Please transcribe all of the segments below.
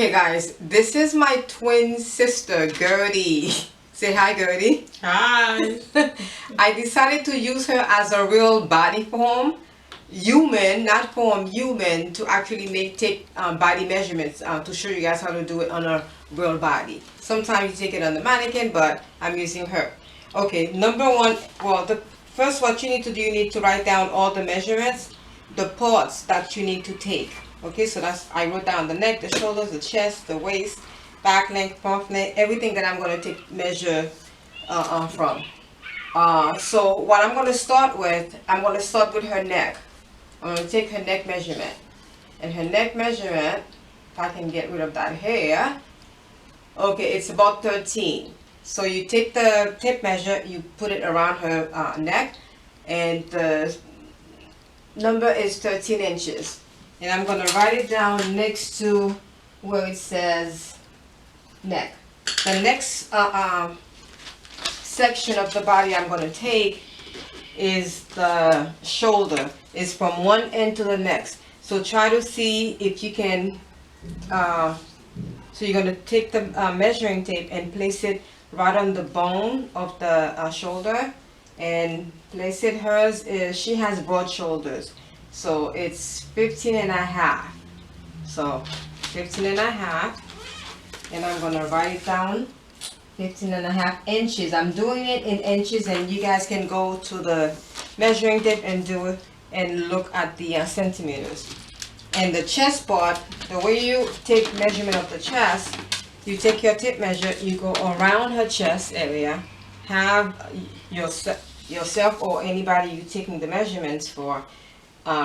Okay guys, this is my twin sister, Gertie. Say hi, Gertie. Hi. I decided to use her as a real body form, human, not form, human, to actually take body measurements to show you guys how to do it on a real body. Sometimes you take it on the mannequin, but I'm using her. Okay, number one, well, first what you need to do, you need to write down all the measurements, the parts that you need to take. Okay, so I wrote down the neck, the shoulders, the chest, the waist, back length, front length, everything that I'm going to measure from. So what I'm going to start with, I'm going to start with her neck. I'm going to take her neck measurement. And her neck measurement, if I can get rid of that hair, okay, it's about 13. So you take the tape measure, you put it around her neck, and the number is 13 inches. And I'm going to write it down next to where it says neck. The next section of the body I'm going to take is the shoulder. It's from one end to the next. So try to see if you can, so you're going to take the measuring tape and place it right on the bone of the shoulder and place it. Hers is, she has broad shoulders. So it's 15 and a half. So 15 and a half. And I'm going to write it down. 15 and a half inches. I'm doing it in inches, and you guys can go to the measuring tape and do it and look at the centimeters. And the chest part, the way you take measurement of the chest, you take your tape measure, you go around her chest area, have yourself or anybody you're taking the measurements for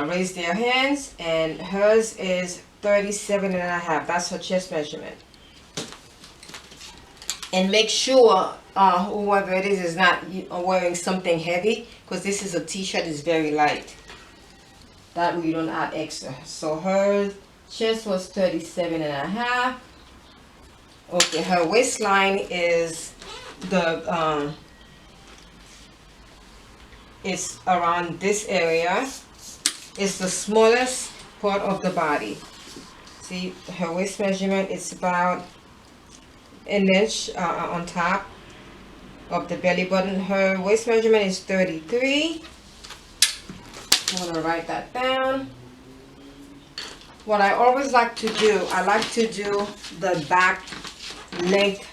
raise their hands, and hers is 37 and a half. That's her chest measurement. And make sure whoever it is not wearing something heavy, because this is a t-shirt, is very light. That way you don't add extra. So her chest was 37 and a half. Okay, her waistline is it's around this area. It's the smallest part of the body. See, her waist measurement is about an inch on top of the belly button. Her waist measurement is 33. I'm going to write that down. What I always like to do, I like to do the back length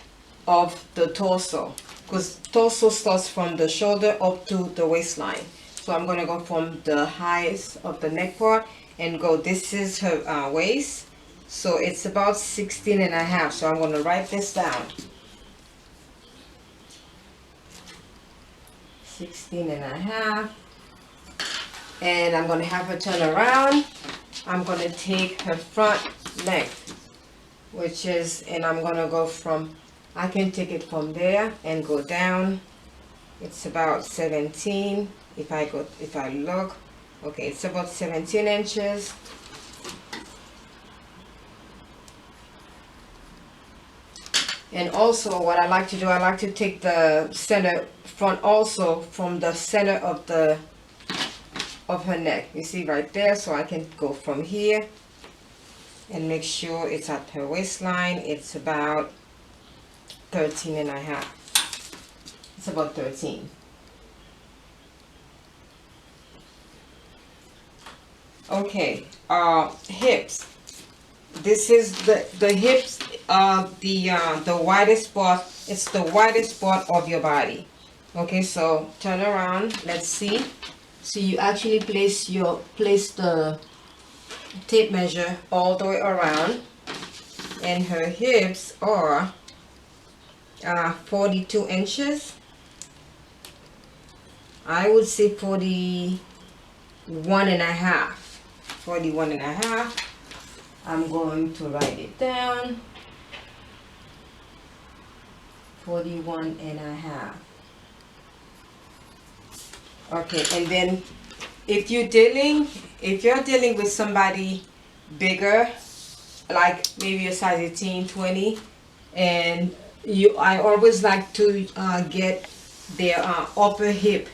of the torso, because torso starts from the shoulder up to the waistline. So I'm going to go from the highest of the neck part and go, this is her waist. So it's about 16 and a half. So I'm going to write this down. 16 and a half. And I'm going to have her turn around. I'm going to take her front length, which is, and I'm going to go from, I can take it from there and go down. It's about 17. If I look, okay, it's about 17 inches. And also what I like to do, I like to take the center front also from the center of her neck. You see right there, so I can go from here and make sure it's at her waistline. It's about 13 and a half. It's about 13. Okay, hips. This is the hips of the widest part. It's the widest part of your body. Okay, so turn around. Let's see. So you actually place the tape measure all the way around, and her hips are 42 inches. I would say 41 and a half. 41 and a half. I'm going to write it down. 41 and a half. Okay, and then if you're dealing with somebody bigger, like maybe a size 18, 20, and I always like to get their upper hip.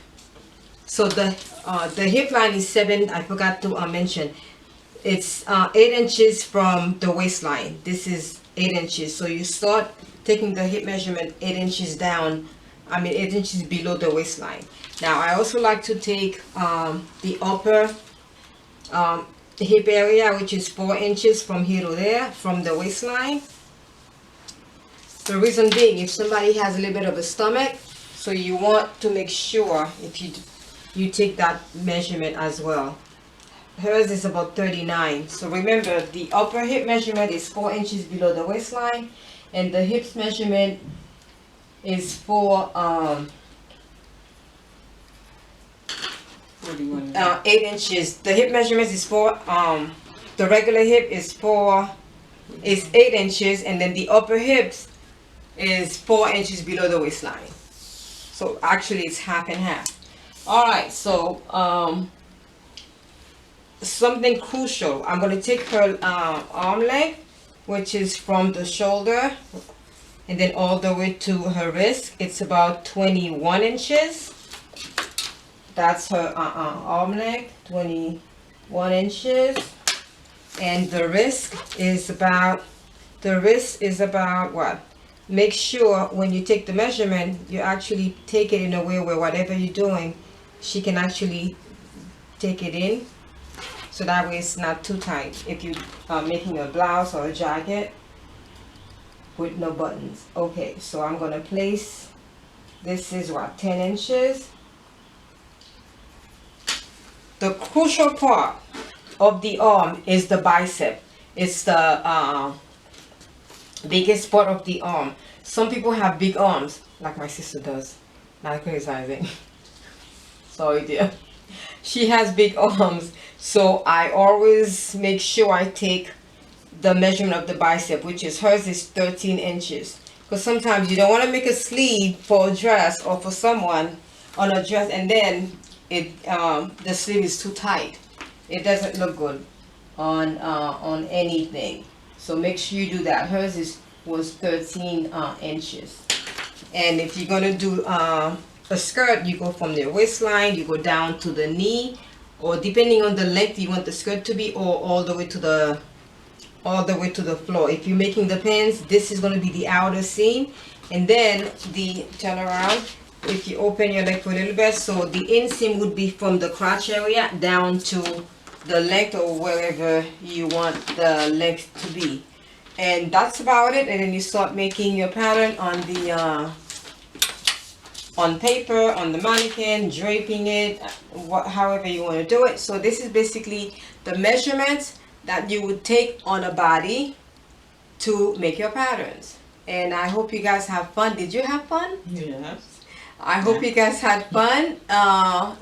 So the hip line is 7. I forgot to mention. It's 8 inches from the waistline. This is 8 inches. So you start taking the hip measurement 8 inches down, 8 inches below the waistline. Now I also like to take the upper hip area, which is 4 inches from here to there, from the waistline. The reason being, if somebody has a little bit of a stomach, so you want to make sure if you take that measurement as well. Hers is about 39. So remember, the upper hip measurement is 4 inches below the waistline, and the hips measurement is 8 inches. The hip measurement is 4. The regular hip is 8 inches, and then the upper hips is 4 inches below the waistline. So actually, it's half and half. All right. So something crucial. I'm going to take her arm length, which is from the shoulder and then all the way to her wrist. It's about 21 inches. That's her arm length, 21 inches. And the wrist is about what? Make sure when you take the measurement, you actually take it in a way where whatever you're doing, she can actually take it in. So that way it's not too tight if you are making a blouse or a jacket with no buttons. Okay, so I'm going to place, this is what, 10 inches. The crucial part of the arm is the bicep. It's the biggest part of the arm. Some people have big arms, like my sister does. Not criticizing. Sorry, dear. She has big arms, so I always make sure I take the measurement of the bicep, which is hers is 13 inches. Because sometimes you don't want to make a sleeve for a dress or for someone on a dress, and then the sleeve is too tight. It doesn't look good on anything. So make sure you do that. Hers was 13 inches. And if you're gonna do a skirt, you go from the waistline, you go down to the knee, or depending on the length you want the skirt to be, or all the way to the floor. If you're making the pants, this is going to be the outer seam, and then turn around, if you open your leg for a little bit, so the inseam would be from the crotch area down to the length or wherever you want the length to be. And that's about it. And then you start making your pattern on the on paper, on the mannequin, draping it, however you want to do it. So this is basically the measurements that you would take on a body to make your patterns. And I hope you guys have fun. Did you have fun? Yes. I hope you guys had fun.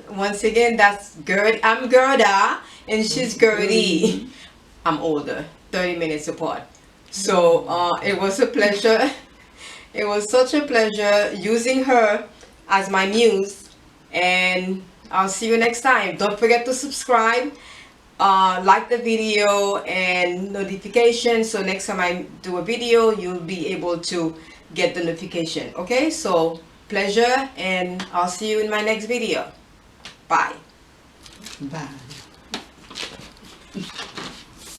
Once again, that's Guerda. I'm Guerda and she's Guerdy. I'm older, 30 minutes apart. So it was a pleasure. It was such a pleasure using her as my muse, and I'll see you next time. Don't forget to subscribe, like the video, and notification, so next time I do a video you'll be able to get the notification. Okay, so pleasure, and I'll see you in my next video. Bye. Bye.